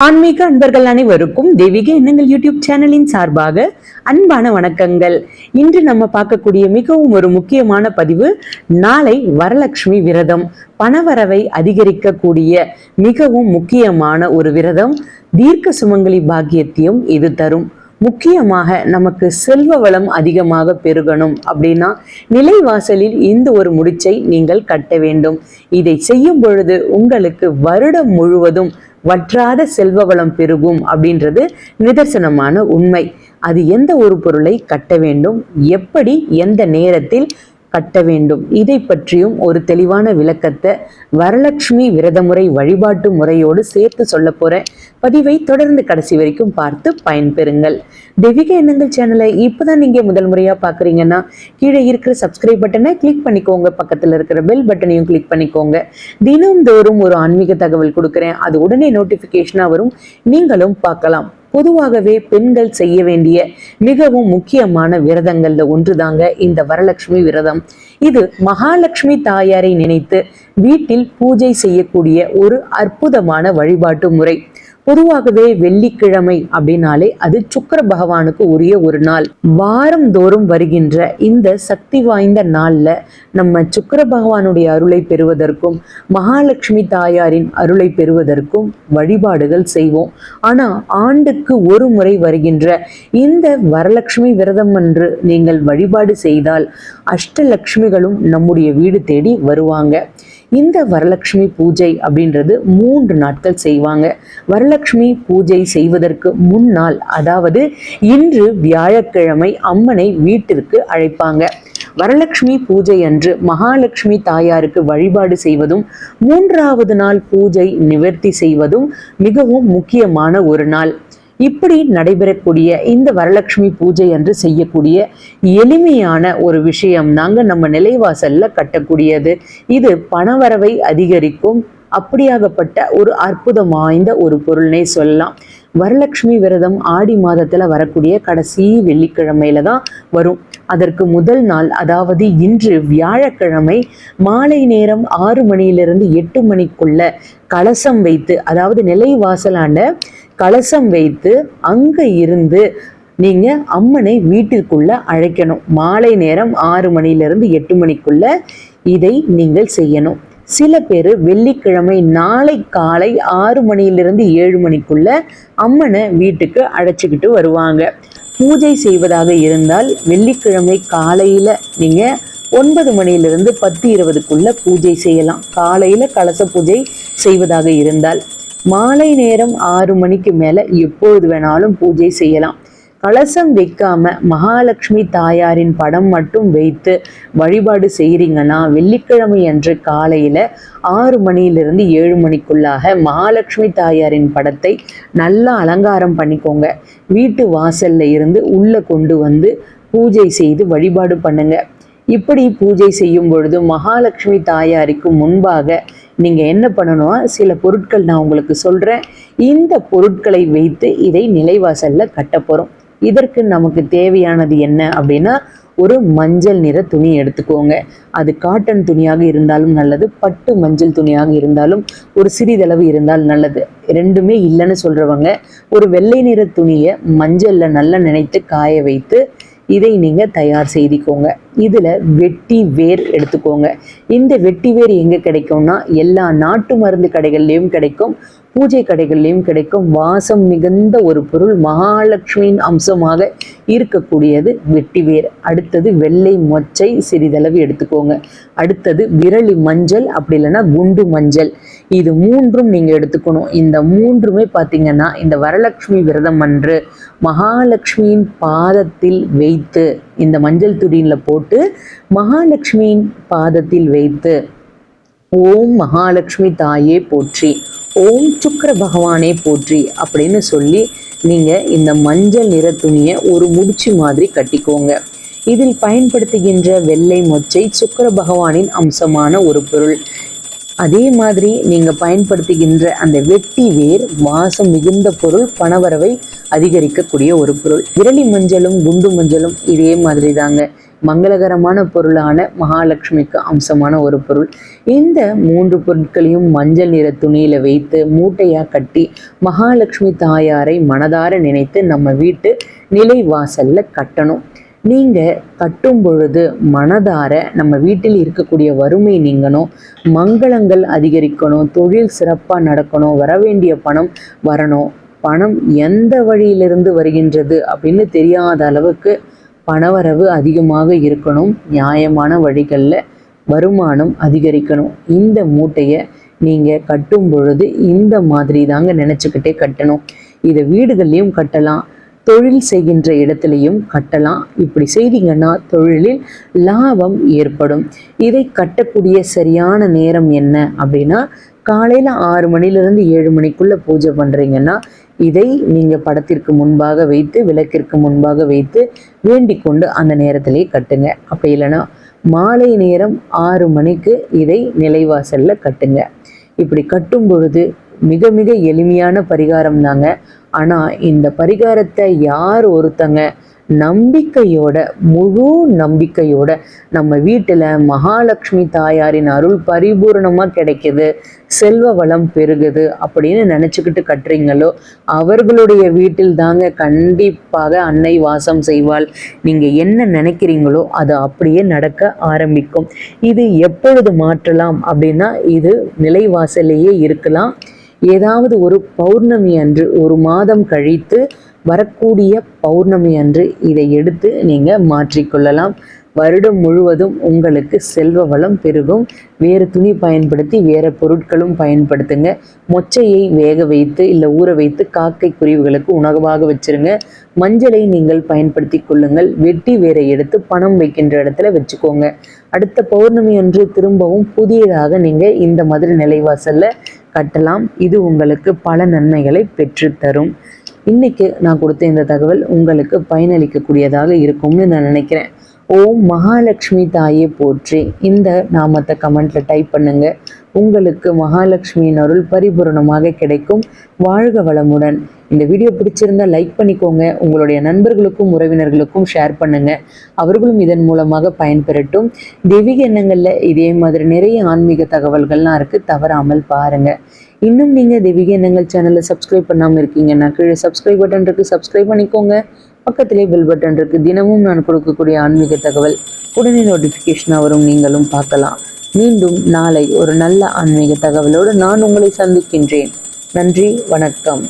ஆன்மீக அன்பர்கள் அனைவருக்கும் தெய்வீக எண்ணங்கள் யூடியூப் சேனலின் சார்பாக அன்பான வணக்கங்கள். இன்று நம்ம பார்க்கக்கூடிய மிகவும் ஒரு முக்கியமான பதிவு, நாளை வரலட்சுமி விரதம். பணவரவை அதிகரிக்கக்கூடிய மிகவும் முக்கியமான ஒரு விரதம். தீர்க்க சுமங்கலி பாக்கியத்தையும் இது தரும். முக்கியமாக நமக்கு செல்வ வளம் அதிகமாக பெருகணும் அப்படின்னா நிலைவாசலில் இந்த ஒரு முடிச்சை நீங்கள் கட்ட வேண்டும். இதை செய்யும் பொழுது உங்களுக்கு வருடம் முழுவதும் வற்றாத செல்வ வளம் பெருகும் அப்படின்றது நிதர்சனமான உண்மை. அது எந்த ஒரு பொருளை கட்ட வேண்டும், எப்படி, எந்த நேரத்தில் கட்ட வேண்டும், இதை பற்றியும் ஒரு தெளிவான விளக்கத்தை வரலட்சுமி விரதமுறை வழிபாட்டு முறையோடு சேர்த்து சொல்ல போறேன். பதிவை தொடர்ந்து கடைசி வரைக்கும் பார்த்து பயன்பெறுங்கள். தெய்வீக எண்ணங்கள் சேனலை இப்பதான் நீங்க முதல் முறையா பாக்குறீங்கன்னா கீழே இருக்கிற சப்ஸ்கிரைப் பட்டனை கிளிக் பண்ணிக்கோங்க, பக்கத்துல இருக்கிற பெல் பட்டனையும் கிளிக் பண்ணிக்கோங்க. தினம்தோறும் ஒரு ஆன்மீக தகவல் கொடுக்குறேன், அது உடனே நோட்டிபிகேஷனா வரும், நீங்களும் பார்க்கலாம். பொதுவாகவே பெண்கள் செய்ய வேண்டிய மிகவும் முக்கியமான விரதங்கள்ல ஒன்றுதாங்க இந்த வரலட்சுமி விரதம். இது மகாலட்சுமி தாயாரை நினைத்து வீட்டில் பூஜை செய்யக்கூடிய ஒரு அற்புதமான வழிபாட்டு முறை. பொதுவாகவே வெள்ளிக்கிழமை அப்படின்னாலே அது சுக்கிர பகவானுக்கு உரிய ஒரு நாள். வாரம் தோறும் வருகின்ற இந்த சக்தி வாய்ந்த நாள்ல நம்ம சுக்கிர பகவானுடைய அருளை பெறுவதற்கும் மகாலட்சுமி தாயாரின் அருளை பெறுவதற்கும் வழிபாடுகள் செய்வோம். ஆனா ஆண்டுக்கு ஒரு முறை வருகின்ற இந்த வரலட்சுமி விரதம் என்று நீங்கள் வழிபாடு செய்தால் அஷ்டலட்சுமிகளும் நம்முடைய வீடு தேடி வருவாங்க. இந்த வரலட்சுமி பூஜை அப்படின்றது 3 நாட்கள் செய்வாங்க. வரலட்சுமி பூஜை செய்வதற்கு முன்னாள், அதாவது இன்று வியாழக்கிழமை அம்மனை வீட்டிற்கு அழைப்பாங்க. வரலட்சுமி பூஜை அன்று மகாலட்சுமி தாயாருக்கு வழிபாடு செய்வதும் 3வது நாள் பூஜை நிவர்த்தி செய்வதும் மிகவும் முக்கியமான ஒரு நாள். இப்படி நடைபெறக்கூடிய இந்த வரலட்சுமி பூஜை என்று செய்யக்கூடிய எளிமையான ஒரு விஷயம் தாங்க நம்ம நிலைவாசல்ல கட்டக்கூடியது. இது பணவரவை அதிகரிக்கும் அப்படியாகப்பட்ட ஒரு அற்புதம் வாய்ந்த ஒரு பொருள்னே சொல்லலாம். வரலட்சுமி விரதம் ஆடி மாதத்துல வரக்கூடிய கடைசி வெள்ளிக்கிழமையில தான் வரும். அதற்கு முதல் நாள், அதாவது இன்று வியாழக்கிழமை மாலை நேரம் 6 மணியிலிருந்து 8 மணிக்குள்ள கலசம் வைத்து, அதாவது நிலைவாசலாண்ட கலசம் வைத்து அங்க இருந்து நீங்க அம்மனை வீட்டிற்குள்ள அழைக்கணும். மாலை நேரம் 6 மணியிலிருந்து 8 மணிக்குள்ள இதை நீங்கள் செய்யணும். சில பேர் வெள்ளிக்கிழமை நாளை காலை 6 மணியிலிருந்து 7 மணிக்குள்ள அம்மனை வீட்டுக்கு அழைச்சிக்கிட்டு வருவாங்க. பூஜை செய்வதாக இருந்தால் வெள்ளிக்கிழமை காலையில நீங்க 9 மணியிலிருந்து 10:20க்குள்ள பூஜை செய்யலாம். காலையில கலச பூஜை செய்வதாக இருந்தால் மாலை நேரம் 6 மணிக்கு மேல எப்பொழுது வேணாலும் பூஜை செய்யலாம். கலசம் வைக்காம மகாலட்சுமி தாயாரின் படம் மட்டும் வைத்து வழிபாடு செய்கிறீங்கன்னா வெள்ளிக்கிழமை அன்று காலையில 6 மணியிலிருந்து 7 மணிக்குள்ளாக மகாலட்சுமி தாயாரின் படத்தை நல்லா அலங்காரம் பண்ணிக்கோங்க. வீட்டு வாசல்ல இருந்து உள்ள கொண்டு வந்து பூஜை செய்து வழிபாடு பண்ணுங்க. இப்படி பூஜை செய்யும் பொழுது மகாலட்சுமி தாயாருக்கு முன்பாக நீங்க என்ன பண்ணணும்னா, சில பொருட்கள் நான் உங்களுக்கு சொல்றேன். இந்த பொருட்களை வைத்து இதை நிலைவாசல்ல கட்ட போறோம். இதற்கு நமக்கு தேவையானது என்ன அப்படின்னா, ஒரு மஞ்சள் நிற துணி எடுத்துக்கோங்க. அது காட்டன் துணியாக இருந்தாலும் நல்லது, பட்டு மஞ்சள் துணியாக இருந்தாலும் ஒரு சிறிதளவு இருந்தால் நல்லது. ரெண்டுமே இல்லைன்னு சொல்றவங்க ஒரு வெள்ளை நிற துணியை மஞ்சள்ல நல்லா நினைத்து காய வைத்து இதை நீங்க தயார் செய்திக்கோங்க. இதுல வெட்டி வேர் எடுத்துக்கோங்க. இந்த வெட்டி வேர் எங்க கிடைக்கும்னா எல்லா நாட்டு மருந்து கடைகள்லயும் கிடைக்கும், பூஜை கடைகள்லையும் கிடைக்கும். வாசம் மிகுந்த ஒரு பொருள், மகாலட்சுமியின் அம்சமாக இருக்கக்கூடியது வெட்டி வேர். அடுத்தது வெள்ளை மொச்சை சிறிதளவு எடுத்துக்கோங்க. அடுத்தது விரலி மஞ்சள், அப்படி இல்லைன்னா குண்டு மஞ்சள். இது 3ம் நீங்க எடுத்துக்கணும். இந்த 3மே பார்த்தீங்கன்னா இந்த வரலட்சுமி விரதம் அன்று மகாலட்சுமியின் பாதத்தில் வைத்து, இந்த மஞ்சள் துணியில போட்டு மகாலட்சுமியின் பாதத்தில் வைத்து ஓம் மகாலட்சுமி தாயே போற்றி, ஓம் சுக்கிர பகவானே போற்றி அப்படின்னு சொல்லி நீங்க இந்த மஞ்சள் நிற துணியை ஒரு முடிச்சு மாதிரி கட்டிக்கோங்க. இதில் பயன்படுத்துகின்ற வெள்ளை மொச்சை சுக்கிர பகவானின் அம்சமான ஒரு பொருள். அதே மாதிரி நீங்க பயன்படுத்துகின்ற அந்த வெட்டி வேர் வாசம் மிகுந்த பொருள், பணவரவை அதிகரிக்கக்கூடிய ஒரு பொருள். விரலி மஞ்சளும் குண்டு மஞ்சளும் இதே மாதிரி தாங்க. மங்களகரமான பொருளான மகாலட்சுமிக்கு அம்சமான ஒரு பொருள். இந்த 3 பொருட்களையும் மஞ்சள் நிற துணியில வைத்து மூட்டையா கட்டி மகாலட்சுமி தாயாரை மனதார நினைத்து நம்ம வீட்டு நிலைவாசல்ல கட்டணும். நீங்க கட்டும் பொழுது மனதார நம்ம வீட்டில் இருக்கக்கூடிய வறுமை நீங்கணும், மங்களங்கள் அதிகரிக்கணும், தொழில் சிறப்பாக நடக்கணும், வரவேண்டிய பணம் வரணும், பணம் எந்த வழியிலிருந்து வருகின்றது அப்படின்னு தெரியாத அளவுக்கு பணவரவு அதிகமாக இருக்கணும், நியாயமான வழிகளில் வருமானம் அதிகரிக்கணும். இந்த மூட்டையை நீங்கள் கட்டும் பொழுது இந்த மாதிரி தாங்க நினச்சிக்கிட்டே கட்டணும். இதை வீடுகள்லையும் கட்டலாம், தொழில் செய்கின்ற இடத்துலையும் கட்டலாம். இப்படி செய்தீங்கன்னா தொழிலில் லாபம் ஏற்படும். இதை கட்டக்கூடிய சரியான நேரம் என்ன அப்படின்னா, காலையில் 6 மணிலிருந்து 7 மணிக்குள்ளே பூஜை பண்ணுறீங்கன்னா இதை நீங்கள் படத்திற்கு முன்பாக வைத்து விளக்கிற்கு முன்பாக வைத்து வேண்டிக் கொண்டு அந்த நேரத்திலே கட்டுங்க. அப்படி இல்லைன்னா மாலை நேரம் 6 மணிக்கு இதை நிலைவாசலில் கட்டுங்க. இப்படி கட்டும் பொழுது மிக மிக எளிமையான பரிகாரம் தாங்க. ஆனால் இந்த பரிகாரத்தை யார் ஒருத்தங்க நம்பிக்கையோட, முழு நம்பிக்கையோட நம்ம வீட்டில் மகாலட்சுமி தாயாரின் அருள் பரிபூர்ணமாக கிடைக்குது, செல்வ வளம் பெருகுது அப்படின்னு நினச்சிக்கிட்டு கட்டுறீங்களோ அவர்களுடைய வீட்டில் தாங்க கண்டிப்பாக அன்னை வாசம் செய்வாள். நீங்கள் என்ன நினைக்கிறீங்களோ அது அப்படியே நடக்க ஆரம்பிக்கும். இது எப்பொழுது மாற்றலாம் அப்படின்னா, இது நிலைவாசலையே இருக்கலாம். ஏதாவது ஒரு பௌர்ணமி அன்று, ஒரு மாதம் கழித்து வரக்கூடிய பௌர்ணமி அன்று இதை எடுத்து நீங்கள் மாற்றிக்கொள்ளலாம். வருடம் முழுவதும் உங்களுக்கு செல்வ வளம் பெருகும். வேறு துணி பயன்படுத்தி வேறு பொருட்களும் பயன்படுத்துங்க. மொச்சையை வேக வைத்து இல்லை ஊற வைத்து காக்கை குருவிகளுக்கு உணவாக வச்சிருங்க. மஞ்சளை நீங்கள் பயன்படுத்தி கொள்ளுங்கள். வெட்டி வேரை எடுத்து பணம் வைக்கின்ற இடத்துல வச்சுக்கோங்க. அடுத்த பௌர்ணமி அன்று திரும்பவும் புதியதாக நீங்கள் இந்த மாதிரி நிலைவாசல்ல கட்டலாம். இது உங்களுக்கு பல நன்மைகளை பெற்றுத்தரும். இன்னைக்கு நான் கொடுத்த இந்த தகவல் உங்களுக்கு பயனளிக்கக்கூடியதாக இருக்கும்னு நான் நினைக்கிறேன். ஓம் மகாலட்சுமி தாயே போற்றி இந்த நாமத்தை கமெண்ட்ல டைப் பண்ணுங்க. உங்களுக்கு மகாலட்சுமியின் அருள் பரிபூரணமாக கிடைக்கும். வாழ்க வளமுடன். இந்த வீடியோ பிடிச்சிருந்தா லைக் பண்ணிக்கோங்க. உங்களுடைய நண்பர்களுக்கும் உறவினர்களுக்கும் ஷேர் பண்ணுங்க. அவர்களும் இதன் மூலமாக பயன்பெறட்டும். தெய்வீக எண்ணங்கள்ல இதே மாதிரி நிறைய ஆன்மீக தகவல்கள்லாம் இருக்கு, தவறாமல் பாருங்க. இன்னும் நீங்க தெய்வீக எண்ணங்கள் சேனலை சப்ஸ்கிரைப் பண்ணாமல் இருக்கீங்கன்னா கீழே சப்ஸ்கிரைப் பட்டன் இருக்கு, சப்ஸ்கிரைப் பண்ணிக்கோங்க. பக்கத்திலே பெல் பட்டன் இருக்கு. தினமும் நான் கொடுக்கக்கூடிய ஆன்மீக தகவல் உடனே நோட்டிஃபிகேஷனாக வரும், நீங்களும் பார்க்கலாம். மீண்டும் நாளை ஒரு நல்ல ஆன்மீக தகவலோடு நான் உங்களை சந்திக்கின்றேன். நன்றி, வணக்கம்.